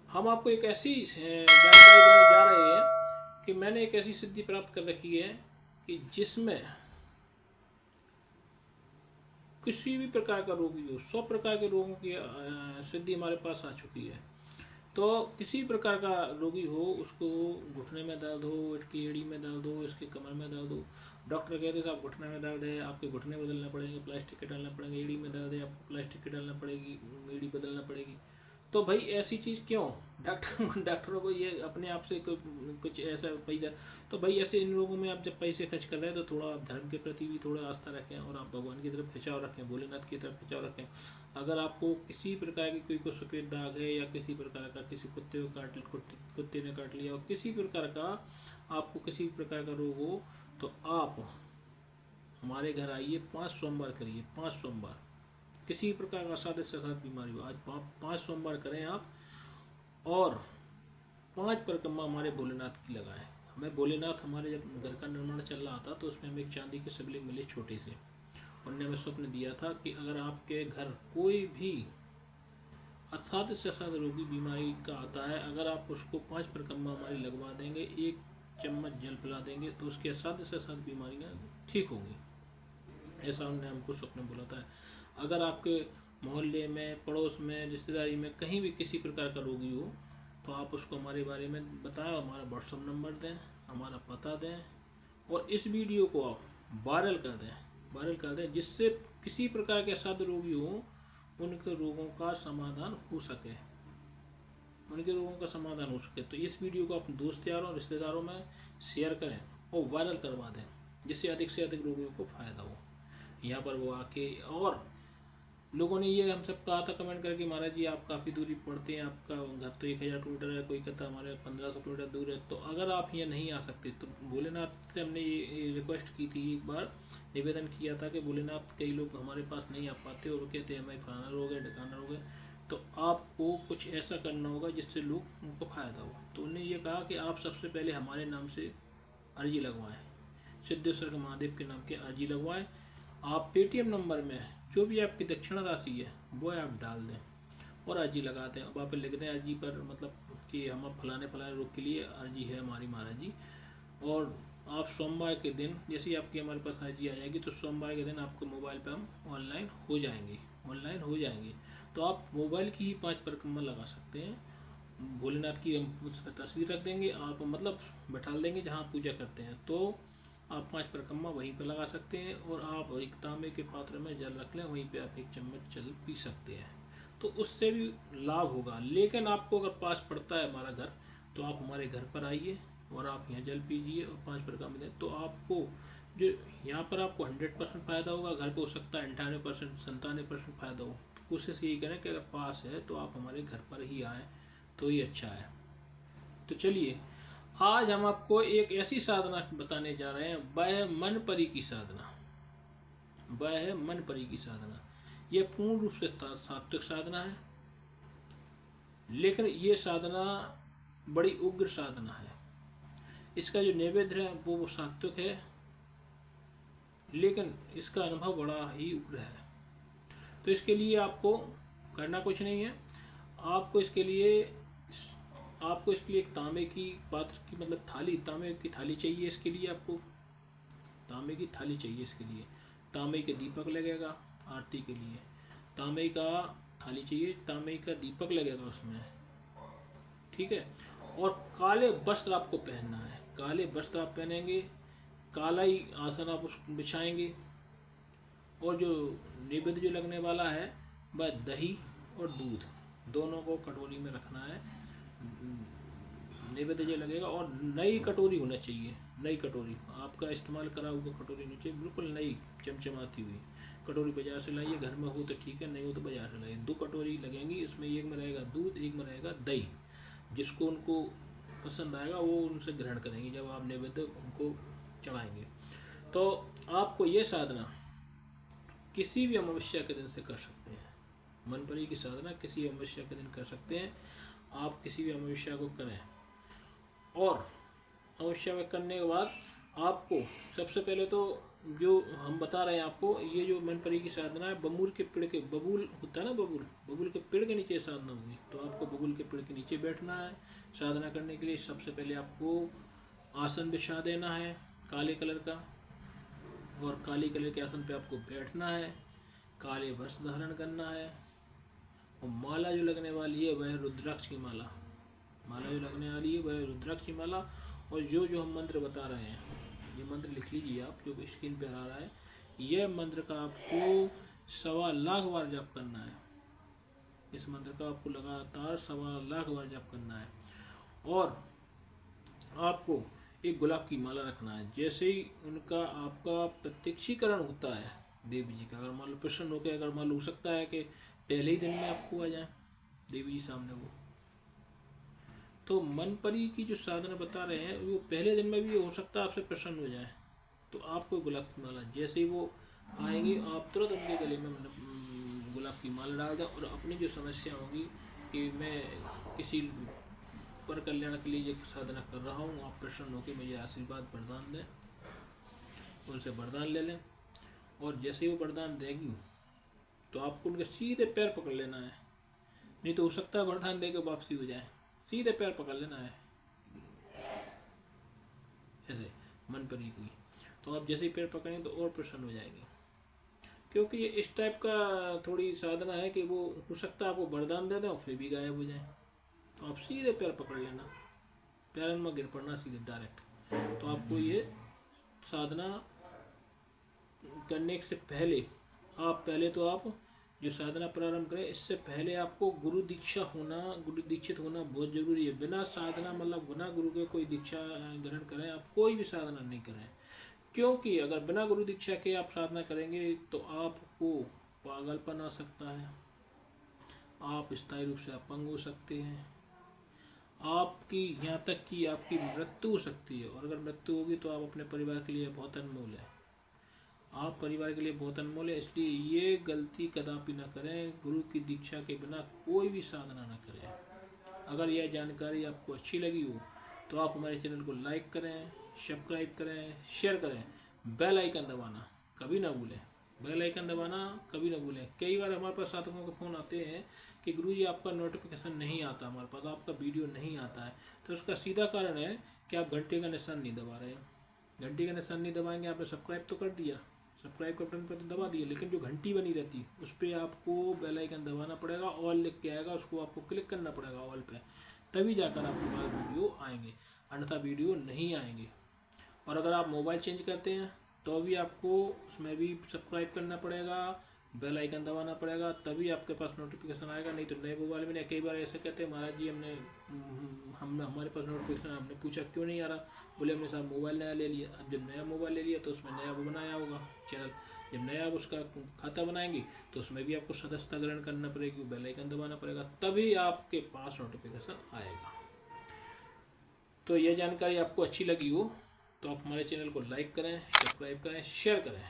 हम आपको एक ऐसी जानकारी देने जा रहे हैं कि मैंने एक ऐसी सिद्धि प्राप्त कर रखी है कि जिसमें किसी भी प्रकार का रोगी हो, 100 प्रकार के रोगों की सिद्धि हमारे पास आ चुकी है। तो किसी प्रकार का रोगी हो, उसको घुटने में दर्द हो, इसकी एड़ी में दर्द हो, इसकी कमर में दर्द हो, डॉक्टर कहते हैं साहब घुटने में दर्द है, आपके घुटने बदलना पड़ेंगे, प्लास्टिक के डालना पड़ेंगे, एड़ी में दर्द है, आपको प्लास्टिक के डालना पड़ेगी, एड़ी बदलना पड़ेगी। तो भाई ऐसी चीज़ क्यों? डॉक्टरों को ये अपने आप से कुछ ऐसा पैसा, तो भाई ऐसे इन लोगों में आप जब पैसे खर्च कर रहे हैं तो थोड़ा आप धर्म के प्रति भी थोड़ा आस्था रखें और आप भगवान की तरफ खिंचाव रखें, भोलेनाथ की तरफ खिंचाव रखें। अगर आपको किसी प्रकार की कोई को सफ़ेद दाग है या किसी प्रकार का किसी कुत्ते को कुत्ते ने काट लिया और किसी प्रकार का आपको किसी प्रकार का रोग हो, तो आप हमारे घर आइए, 5 सोमवार करिए, 5 सोमवार। किसी प्रकार का असाध्य से असाध्य बीमारी हो, आज 5 सोमवार करें आप और 5 परिक्रमा हमारे भोलेनाथ की लगाएं। हमें भोलेनाथ, हमारे जब घर का निर्माण चल रहा था तो उसमें हमें एक चांदी के शिवलिंग मिले छोटे से। उनने हमें स्वप्न दिया था कि अगर आपके घर कोई भी असाध्य से असाध्य रोगी बीमारी का आता है, अगर आप उसको 5 परिक्रमा हमारी लगवा देंगे, 1 चम्मच जल पिला देंगे, तो उसकी असाध्य से असाध्य बीमारियाँ ठीक होंगी। ऐसा उन्होंने हमको स्वप्न बोला था। अगर आपके मोहल्ले में, पड़ोस में, रिश्तेदारी में कहीं भी किसी प्रकार का रोगी हो, तो आप उसको हमारे बारे में बताएं, हमारा व्हाट्सअप नंबर दें, हमारा पता दें और इस वीडियो को आप वायरल कर दें, जिससे किसी प्रकार के असाध्य रोगी हो उनके रोगों का समाधान हो सके, तो इस वीडियो को अपने दोस्त यारों रिश्तेदारों में शेयर करें और वायरल करवा दें, जिससे अधिक से अधिक रोगियों को फ़ायदा हो। यहाँ पर वो आके, और लोगों ने ये हम सब कहा था कमेंट करके, महाराज जी आप काफ़ी दूरी पड़ते हैं, आपका घर तो 1000 किलोमीटर है, कोई कहता हमारे 1500 किलोमीटर दूर है, तो अगर आप यहाँ नहीं आ सकते तो भोलेनाथ से हमने ये रिक्वेस्ट की थी, एक बार निवेदन किया था कि भोलेनाथ कई लोग हमारे पास नहीं आ पाते और वो कहते हैं हमें फलाना रोग है, ढकाना रोग है, तो आपको कुछ ऐसा करना होगा जिससे लोग उनको फ़ायदा हो। तो उन्होंने ये कहा कि आप सबसे पहले हमारे नाम से अर्जी लगवाएं, सिद्धेश्वर के महादेव के नाम के अर्जी लगवाएं। आप पेटीएम नंबर में जो भी आपकी दक्षिणा राशि है वो आप डाल दें और अर्जी लगा दें। अब आप लिख दें अर्जी पर, मतलब कि हम फलाने फलाने रोग के लिए अर्जी है हमारी महाराज जी, और आप सोमवार के दिन जैसे ही आपकी हमारे पास अर्जी आ जाएगी तो सोमवार के दिन आपको मोबाइल पे हम ऑनलाइन हो जाएंगे। तो आप मोबाइल की ही 5 परिक्रमा लगा सकते हैं। भोलेनाथ की हम उसमें तस्वीर रख देंगे, आप मतलब बैठा देंगे जहाँ आप पूजा करते हैं, तो आप 5 परिक्रमा वहीं पर लगा सकते हैं और आप एक तांबे के पात्र में जल रख लें, वहीं पे आप 1 चम्मच जल पी सकते हैं, तो उससे भी लाभ होगा। लेकिन आपको अगर पास पड़ता है हमारा घर, तो आप हमारे घर पर आइए और आप यहाँ जल पीजिए और 5 परिक्रमा दें, तो आपको जो यहाँ पर आपको 100% फ़ायदा होगा, घर पर हो सकता है 98% 97% फ़ायदा हो। तो कोशिश यही करें कि अगर पास है तो आप हमारे घर पर ही आएँ, तो ये अच्छा है। तो चलिए, आज हम आपको एक ऐसी साधना बताने जा रहे हैं, वह है मन परी की साधना। यह पूर्ण रूप से सात्विक साधना है, लेकिन ये साधना बड़ी उग्र साधना है। इसका जो नैवेद्य है वो सात्विक है, लेकिन इसका अनुभव बड़ा ही उग्र है। तो इसके लिए आपको करना कुछ नहीं है, आपको इसके लिए एक तांबे की पात्र की, मतलब थाली, तांबे की थाली चाहिए। इसके लिए आपको तांबे की थाली चाहिए। इसके लिए तांबे के दीपक लगेगा आरती के लिए, तांबे का थाली चाहिए, तांबे का दीपक लगेगा उसमें, ठीक है। और काले वस्त्र आपको पहनना है, काले वस्त्र आप पहनेंगे, काला ही आसन आप उस बिछाएंगे, और जो नैवेद्य जो लगने वाला है वह दही और दूध दोनों को कटोरी में रखना है। नैवेद्य जो लगेगा, और नई कटोरी होना चाहिए, नई कटोरी, आपका इस्तेमाल करा हुआ कटोरी होनी चाहिए, बिल्कुल नई चमचमाती हुई कटोरी। बाजार से लाइए, घर में हो तो ठीक है, नहीं हो तो बाजार से लाइए। 2 कटोरी लगेंगी, इसमें एक में रहेगा दूध, एक में रहेगा दही। जिसको उनको पसंद आएगा वो उनसे ग्रहण करेंगे जब आप नैवेद्य उनको चढ़ाएंगे। तो आपको ये साधना किसी भी अमावस्या के दिन से कर सकते हैं। मनपरी की साधना किसी अमावस्या के दिन कर सकते हैं। आप किसी भी अमावस्या को करें, और अमावस्या में करने के बाद आपको सबसे पहले तो जो हम बता रहे हैं आपको, ये जो मनपरी की साधना है, बबूल के पेड़ के, बबूल होता है ना, बबूल के पेड़ के नीचे साधना होगी। तो आपको बबूल के पेड़ के नीचे बैठना है साधना करने के लिए। सबसे पहले आपको आसन बिछा देना है काले कलर का, और काली कलर के आसन पे आपको बैठना है, काले वस्त्र धारण करना है, और माला जो लगने वाली है वह रुद्राक्ष की माला, माला जो लगने वाली है वह रुद्राक्ष की माला। और जो जो हम मंत्र बता रहे हैं, ये मंत्र लिख लीजिए आप, जो स्क्रीन पर आ रहा है, यह मंत्र का आपको 1.25 बार जप करना है। इस मंत्र का आपको लगातार 1.25 बार जप करना है। और आपको एक गुलाब की माला रखना है। जैसे ही उनका आपका प्रत्यक्षीकरण होता है देवी जी का, अगर मान लो प्रसन्न होकर, अगर मान लो हो सकता है कि पहले ही दिन में आपको आ जाए देवी जी सामने वो, तो मनपरी की जो साधना बता रहे हैं वो पहले दिन में भी हो सकता है आपसे प्रसन्न हो जाए। तो आपको गुलाब की माला, जैसे ही वो आएंगे आप तुरंत उनके गले में गुलाब की माला डाल दें, और अपनी जो समस्या होगी कि मैं किसी पर कल्याण के लिए ये साधना कर रहा हूँ, आप प्रसन्न होकर मुझे आशीर्वाद वरदान दें, उनसे वरदान ले लें। और जैसे ही वो वरदान देगी तो आपको उनके सीधे पैर पकड़ लेना है, नहीं तो हो सकता है वरदान दे के वापसी हो जाए। सीधे पैर पकड़ लेना है ऐसे मनपरी की। तो आप जैसे ही पैर पकड़ेंगे तो और प्रसन्न हो जाएंगे, क्योंकि ये इस टाइप का थोड़ी साधना है कि वो हो सकता है आपको वरदान दे दें और फिर भी गायब हो जाए। तो आप सीधे पैर पकड़ लेना, पैर में गिर पड़ना सीधे डायरेक्ट। तो आपको ये साधना करने से पहले आप जो साधना प्रारंभ करें, इससे पहले आपको गुरु दीक्षित होना बहुत जरूरी है। बिना साधना मतलब बिना गुरु के कोई दीक्षा ग्रहण करें, आप कोई भी साधना नहीं करें, क्योंकि अगर बिना गुरु दीक्षा के आप साधना करेंगे तो आपको पागलपन आ सकता है, आप स्थायी रूप से अपंग हो सकते हैं, आपकी यहाँ तक कि आपकी मृत्यु हो सकती है। और अगर मृत्यु होगी तो आप अपने परिवार के लिए बहुत अनमोल है, आप परिवार के लिए बहुत अनमोल है। इसलिए ये गलती कदापि ना करें, गुरु की दीक्षा के बिना कोई भी साधना ना करें। अगर यह जानकारी आपको अच्छी लगी हो तो आप हमारे चैनल को लाइक करें, सब्सक्राइब करें, शेयर करें, बेल आइकन दबाना कभी ना भूलें, बेल आइकन दबाना कभी ना भूलें। कई बार हमारे पास साधकों के फ़ोन आते हैं कि गुरुजी आपका नोटिफिकेशन नहीं आता, हमारे पास आपका वीडियो नहीं आता है। तो उसका सीधा कारण है कि आप घंटे का निशान नहीं दबा रहे हैं। घंटी का निशान नहीं दबाएंगे, आपने सब्सक्राइब तो कर दिया, सब्सक्राइब का बटन पर तो दबा दिया, लेकिन जो घंटी बनी रहती उस पर आपको बेल आइकन दबाना पड़ेगा, ऑल लिख के आएगा, उसको आपको क्लिक करना पड़ेगा ऑल पे, तभी जाकर आपके पास वीडियो आएंगे, अन्यथा वीडियो नहीं आएंगे। और अगर आप मोबाइल चेंज करते हैं तो भी आपको उसमें भी सब्सक्राइब करना पड़ेगा, बेल आइकन दबाना पड़ेगा, तभी आपके पास नोटिफिकेशन आएगा। नहीं तो नए मोबाइल में कई बार ऐसे कहते हैं, महाराज जी हमारे पास नोटिफिकेशन, हमने पूछा क्यों नहीं आ रहा, बोले हमने साहब मोबाइल नया ले लिया। अब जब नया मोबाइल ले लिया तो उसमें नया वो बनाया होगा चैनल, जब नया आप उसका खाता बनाएंगे तो उसमें भी आपको सदस्यता ग्रहण करना पड़ेगी, बेल आइकन दबाना पड़ेगा, तभी आपके पास नोटिफिकेशन आएगा। तो यह जानकारी आपको अच्छी लगी हो तो आप हमारे चैनल को लाइक करें, सब्सक्राइब करें, शेयर करें।